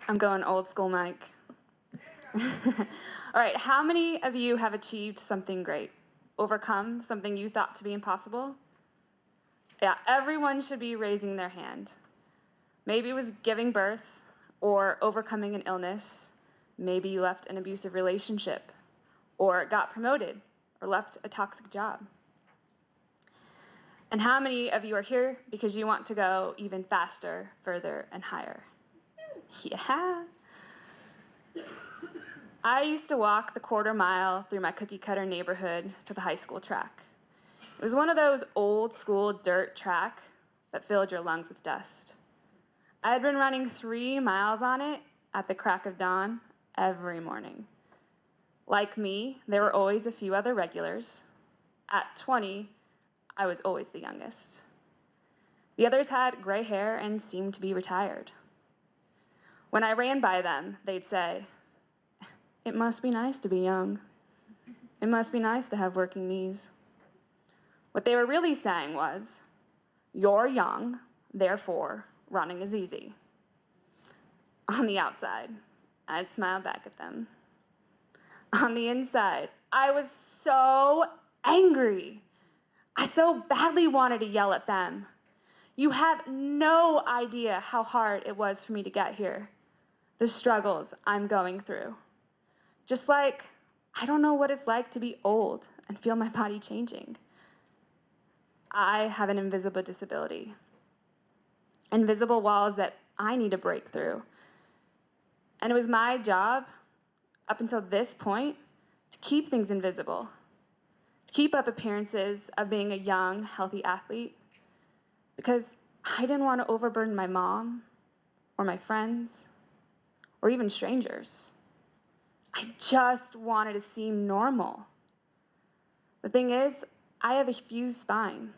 I'm going old school Mike. All right, how many of you have achieved something great? Overcome something you thought to be impossible? Yeah, everyone should be raising their hand. Maybe it was giving birth or overcoming an illness. Maybe you left an abusive relationship or got promoted or left a toxic job. And how many of you are here because you want to go even faster, further, and higher? Yeah. I used to walk the quarter mile through my cookie cutter neighborhood to the high school track. It was one of those old school dirt track that filled your lungs with dust. I had been running 3 miles on it at the crack of dawn every morning. Like me, there were always a few other regulars. At 20, I was always the youngest. The others had gray hair and seemed to be retired. When I ran by them, they'd say, "It must be nice to be young. It must be nice to have working knees." What they were really saying was, "You're young, therefore running is easy." On the outside, I'd smile back at them. On the inside, I was so angry. I so badly wanted to yell at them. "You have no idea how hard it was for me to get here, the struggles I'm going through. Just like I don't know what it's like to be old and feel my body changing. I have an invisible disability, invisible walls that I need to break through. And it was my job, up until this point, to keep things invisible, to keep up appearances of being a young, healthy athlete, because I didn't want to overburden my mom or my friends or even strangers. I just wanted to seem normal. The thing is, I have a fused spine.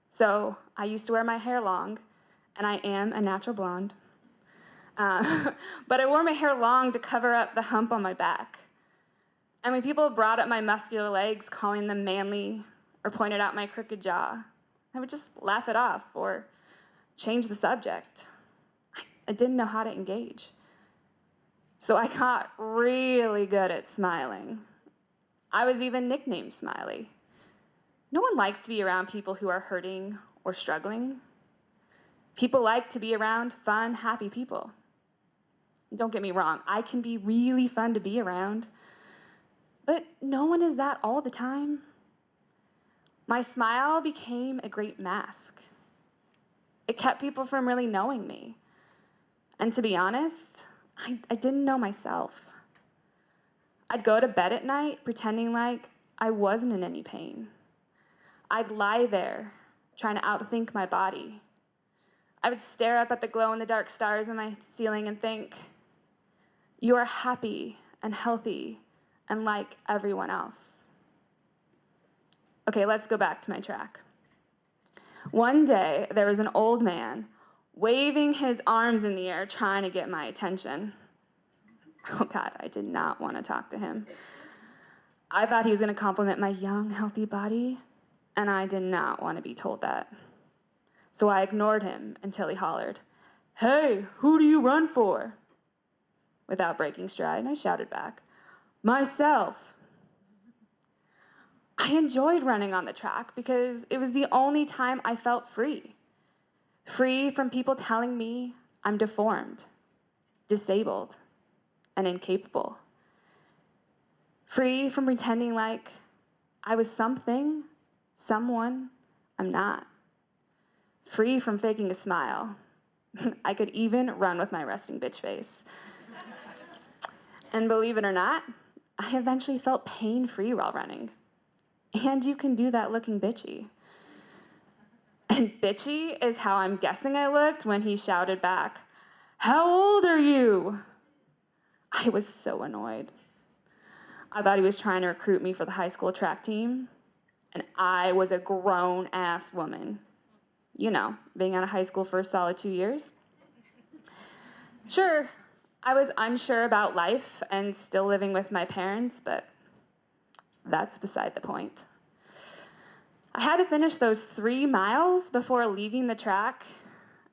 So I used to wear my hair long, and I am a natural blonde. But I wore my hair long to cover up the hump on my back. And when people brought up my muscular legs, calling them manly, or pointed out my crooked jaw, I would just laugh it off or change the subject. I didn't know how to engage. So I got really good at smiling. I was even nicknamed Smiley. No one likes to be around people who are hurting or struggling. People like to be around fun, happy people. Don't get me wrong, I can be really fun to be around, but no one is that all the time. My smile became a great mask. It kept people from really knowing me. And to be honest, I didn't know myself. I'd go to bed at night pretending like I wasn't in any pain. I'd lie there trying to outthink my body. I would stare up at the glow-in-the-dark stars in my ceiling and think, "You are happy and healthy and like everyone else." Okay, let's go back to my track. One day, there was an old man waving his arms in the air trying to get my attention. Oh God, I did not want to talk to him. I thought he was going to compliment my young, healthy body, and I did not want to be told that. So I ignored him until he hollered, "Hey, who do you run for?" Without breaking stride, I shouted back, "Myself." I enjoyed running on the track because it was the only time I felt free. Free from people telling me I'm deformed, disabled, and incapable. Free from pretending like I was something, someone I'm not. Free from faking a smile. I could even run with my resting bitch face. And believe it or not, I eventually felt pain-free while running. And you can do that looking bitchy. And bitchy is how I'm guessing I looked when he shouted back, "How old are you?" I was so annoyed. I thought he was trying to recruit me for the high school track team, and I was a grown-ass woman. You know, being out of high school for a solid 2 years. Sure, I was unsure about life and still living with my parents, but that's beside the point. I had to finish those 3 miles before leaving the track,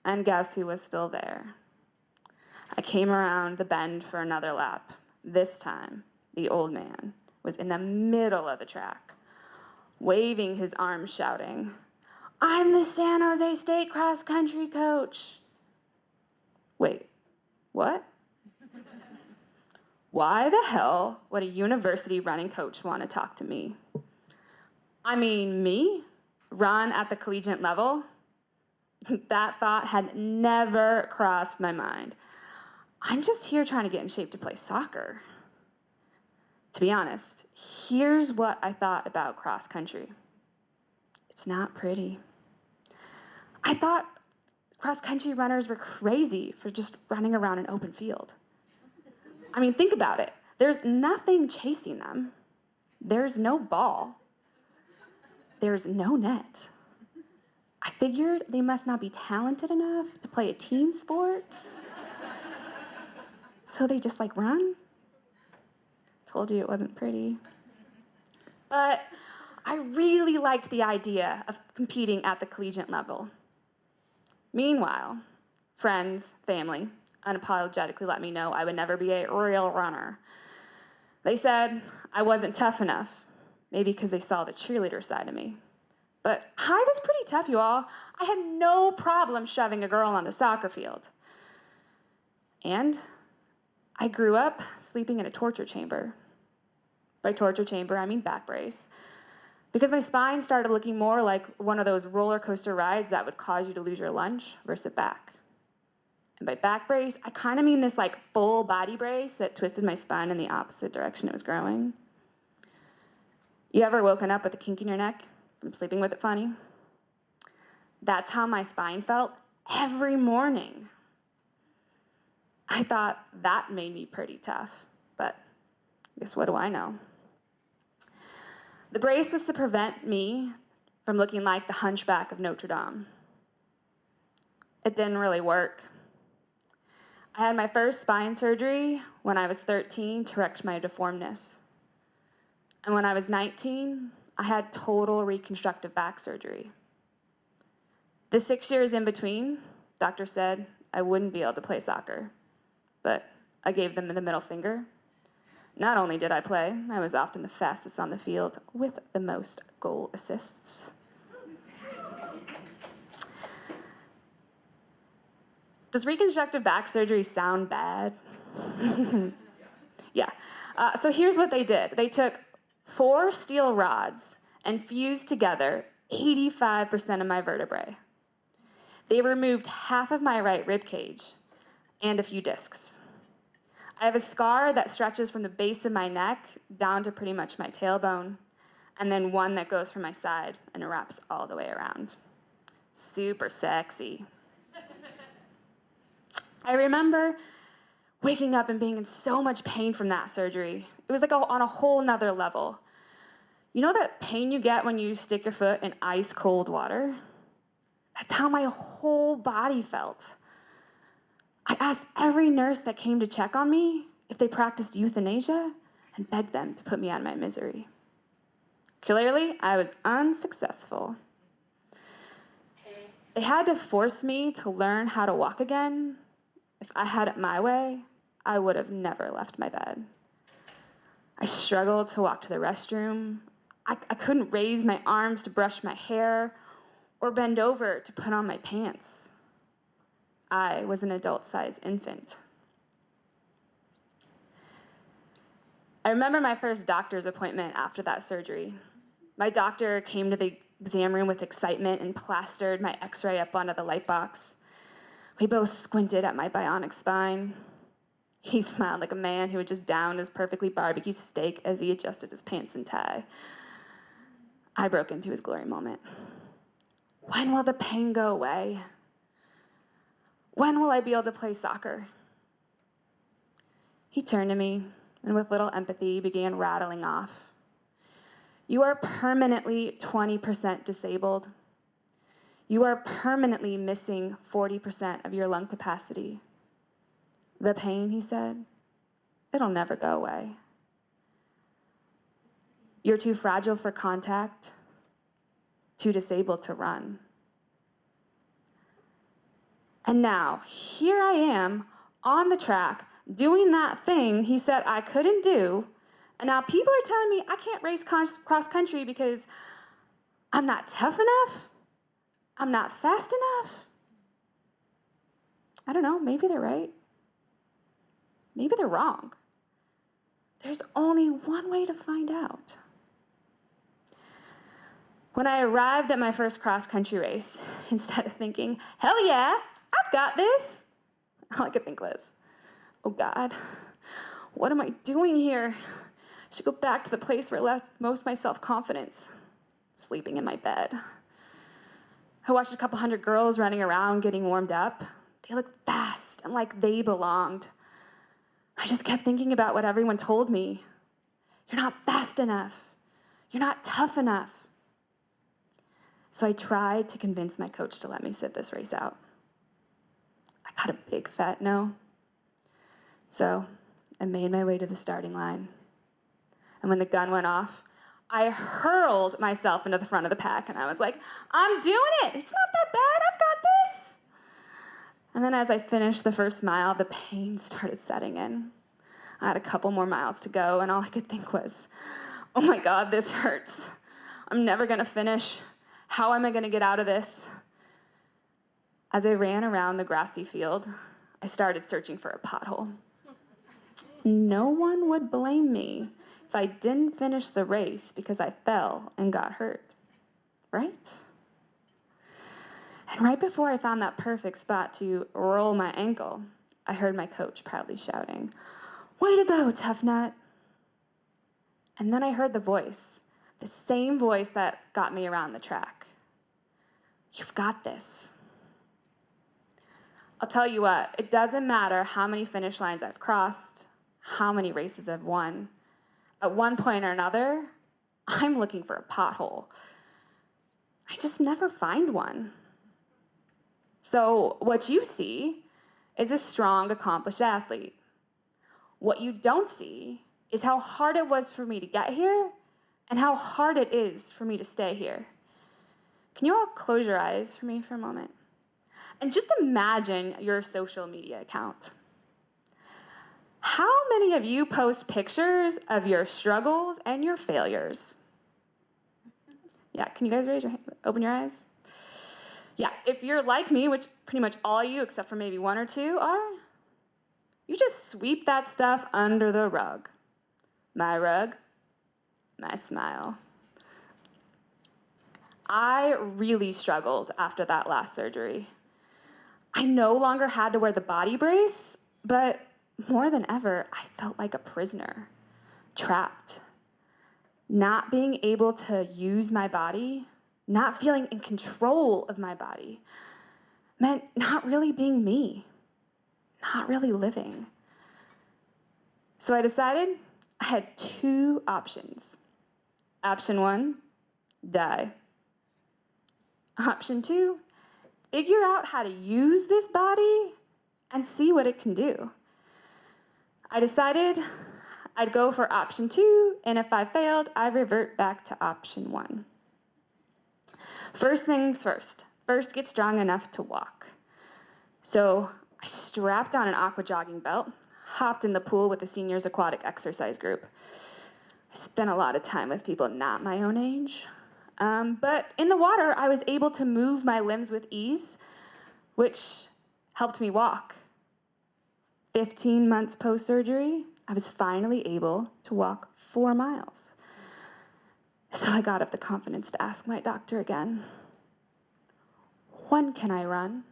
and guess who was still there? I came around the bend for another lap. This time, the old man was in the middle of the track, waving his arms, shouting, "I'm the San Jose State cross-country coach." Wait, what? Why the hell would a university running coach want to talk to me? I mean, me? Run at the collegiate level? That thought had never crossed my mind. I'm just here trying to get in shape to play soccer. To be honest, here's what I thought about cross country. It's not pretty. I thought cross country runners were crazy for just running around an open field. I mean, think about it. There's nothing chasing them. There's no ball. There's no net. I figured they must not be talented enough to play a team sport. So they just run? Told you it wasn't pretty. But I really liked the idea of competing at the collegiate level. Meanwhile, friends, family, unapologetically let me know I would never be a real runner. They said I wasn't tough enough, maybe because they saw the cheerleader side of me. But I was pretty tough, you all. I had no problem shoving a girl on the soccer field. And I grew up sleeping in a torture chamber. By torture chamber, I mean back brace. Because my spine started looking more like one of those roller coaster rides that would cause you to lose your lunch versus back. And by back brace, I kind of mean this full body brace that twisted my spine in the opposite direction it was growing. You ever woken up with a kink in your neck from sleeping with it funny? That's how my spine felt every morning. I thought that made me pretty tough, but I guess what do I know? The brace was to prevent me from looking like the hunchback of Notre Dame. It didn't really work. I had my first spine surgery when I was 13 to correct my deformness. And when I was 19, I had total reconstructive back surgery. The 6 years in between, doctor said I wouldn't be able to play soccer, but I gave them the middle finger. Not only did I play, I was often the fastest on the field with the most goal assists. Does reconstructive back surgery sound bad? Yeah. So here's what they did. They took 4 steel rods and fused together 85% of my vertebrae. They removed half of my right rib cage and a few discs. I have a scar that stretches from the base of my neck down to pretty much my tailbone, and then one that goes from my side and wraps all the way around. Super sexy. I remember waking up and being in so much pain from that surgery. It was on a whole nother level. You know that pain you get when you stick your foot in ice cold water? That's how my whole body felt. I asked every nurse that came to check on me if they practiced euthanasia and begged them to put me out of my misery. Clearly, I was unsuccessful. They had to force me to learn how to walk again. If I had it my way, I would have never left my bed. I struggled to walk to the restroom. I couldn't raise my arms to brush my hair or bend over to put on my pants. I was an adult-sized infant. I remember my first doctor's appointment after that surgery. My doctor came to the exam room with excitement and plastered my x-ray up onto the light box. We both squinted at my bionic spine. He smiled like a man who had just downed his perfectly barbecued steak as he adjusted his pants and tie. I broke into his glory moment. When will the pain go away? When will I be able to play soccer? He turned to me and with little empathy began rattling off. You are permanently 20% disabled. You are permanently missing 40% of your lung capacity. The pain, he said, it'll never go away. You're too fragile for contact, too disabled to run. And now, here I am, on the track doing that thing he said I couldn't do, and now people are telling me I can't race cross country because I'm not tough enough? I'm not fast enough? I don't know, maybe they're right. Maybe they're wrong. There's only one way to find out. When I arrived at my first cross-country race, instead of thinking, hell yeah, I've got this, all I could think was, oh God, what am I doing here? I should go back to the place where I left most of my self-confidence, sleeping in my bed. I watched a couple hundred girls running around getting warmed up. They looked fast and like they belonged. I just kept thinking about what everyone told me. You're not fast enough. You're not tough enough. So I tried to convince my coach to let me sit this race out. I got a big fat no. So I made my way to the starting line. And when the gun went off, I hurled myself into the front of the pack, and I was like, I'm doing it. It's not that bad. I've got this. And then as I finished the first mile, the pain started setting in. I had a couple more miles to go, and all I could think was, oh my God, this hurts. I'm never going to finish. How am I going to get out of this? As I ran around the grassy field, I started searching for a pothole. No one would blame me if I didn't finish the race because I fell and got hurt, right? And right before I found that perfect spot to roll my ankle, I heard my coach proudly shouting, way to go, tough nut. And then I heard the voice, the same voice that got me around the track. You've got this. I'll tell you what, it doesn't matter how many finish lines I've crossed, how many races I've won. At one point or another, I'm looking for a pothole. I just never find one. So what you see is a strong, accomplished athlete. What you don't see is how hard it was for me to get here and how hard it is for me to stay here. Can you all close your eyes for me for a moment? And just imagine your social media account. How many of you post pictures of your struggles and your failures? Yeah, can you guys raise your hand? Open your eyes? Yeah, if you're like me, which pretty much all you, except for maybe one or two are, you just sweep that stuff under the rug. My rug, my smile. I really struggled after that last surgery. I no longer had to wear the body brace, but more than ever, I felt like a prisoner, trapped. Not being able to use my body, not feeling in control of my body, meant not really being me, not really living. So I decided I had two options. Option one, die. Option two, figure out how to use this body and see what it can do. I decided I'd go for option two, and if I failed, I'd revert back to option one. First things first get strong enough to walk. So I strapped on an aqua jogging belt, hopped in the pool with the seniors aquatic exercise group. I spent a lot of time with people not my own age. But in the water, I was able to move my limbs with ease, which helped me walk. 15 months post-surgery, I was finally able to walk 4 miles. So I got up the confidence to ask my doctor again, when can I run?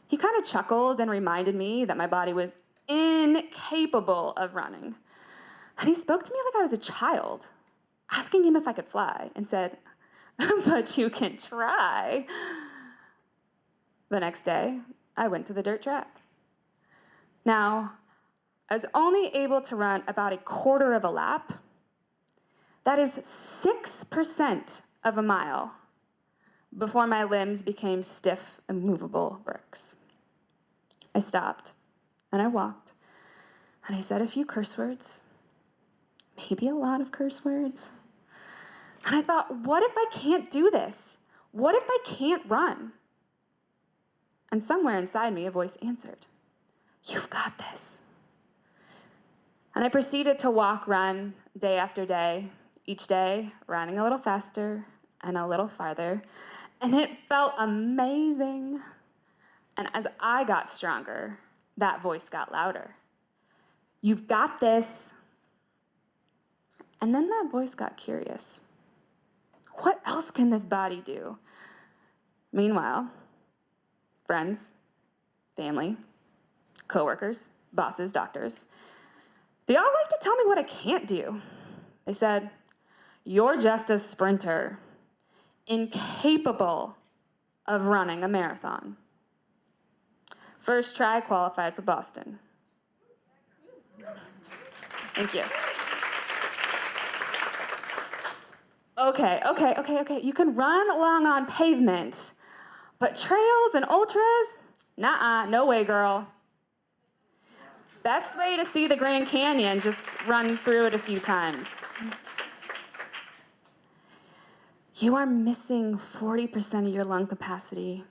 He kind of chuckled and reminded me that my body was incapable of running. And he spoke to me like I was a child, asking him if I could fly, and said, but you can try. The next day, I went to the dirt track. Now, I was only able to run about a quarter of a lap. That is 6% of a mile before my limbs became stiff, immovable bricks. I stopped, and I walked, and I said a few curse words, maybe a lot of curse words. And I thought, what if I can't do this? What if I can't run? And somewhere inside me, a voice answered, You've got this. And I proceeded to walk, run day after day, each day running a little faster and a little farther. And it felt amazing. And as I got stronger, that voice got louder. You've got this. And then that voice got curious. What else can this body do? Meanwhile, friends, family, coworkers, bosses, doctors, they all like to tell me what I can't do. They said, you're just a sprinter, incapable of running a marathon. First try qualified for Boston. Thank you. Okay. You can run along on pavement, but trails and ultras? Nuh-uh, no way, girl. Best way to see the Grand Canyon, just run through it a few times. You are missing 40% of your lung capacity.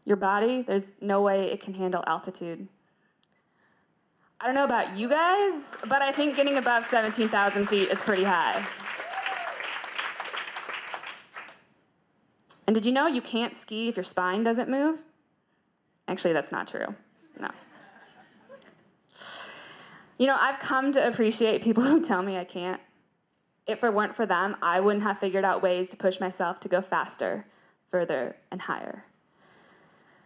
Your body, there's no way it can handle altitude. I don't know about you guys, but I think getting above 17,000 feet is pretty high. And did you know you can't ski if your spine doesn't move? Actually, that's not true. No. You know, I've come to appreciate people who tell me I can't. If it weren't for them, I wouldn't have figured out ways to push myself to go faster, further, and higher.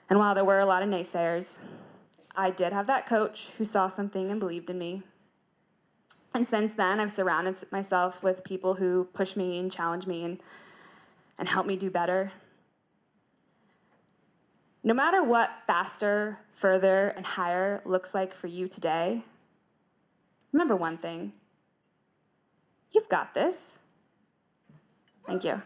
And while there were a lot of naysayers, I did have that coach who saw something and believed in me. And since then, I've surrounded myself with people who push me and challenge me and help me do better. No matter what faster, further, and higher looks like for you today, remember one thing. You've got this. Thank you.